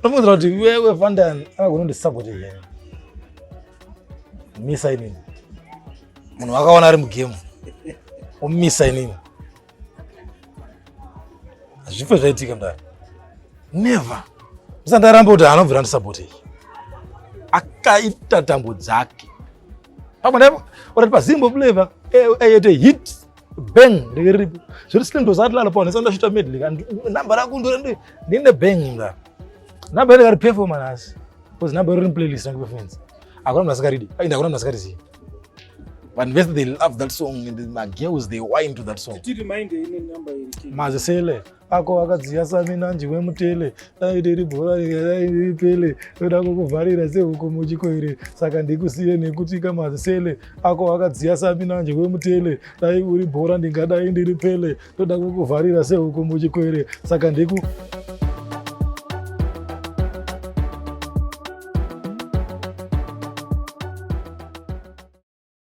Unofunzira kuti wewe Fantan akagona kundisabotage here. Misa inini. Munhu wakaona ari mugame. Omisa inini. Hazvife zvaitika mudaro. Never. Musandaramba kuti anobvira ndisabotage. Akaita tambo dzake. Pamwe urati pazimbo flavor ayete hit bang ndiripo. Zviri slim dosati lala pone sanda shita medley namba rako ndine bang mudaro. Namba iri performance. Because namba iri playlist yangu friends. Akona mnasakaridi. Ainda akona mnasakaridi. But invest they love that song and the girls they whine to that song. Did you remind the number in Mazisele ako akadziya samina njiwe mutele aideri bhora pele toda kukuvharira sehuko muchikwere saka ndikusiye nekutika mazisele ako akadziya samina njiwe mutele dai uri bhora ndingadai ndiri pele toda kukuvharira sehuko muchikwere saka ndiku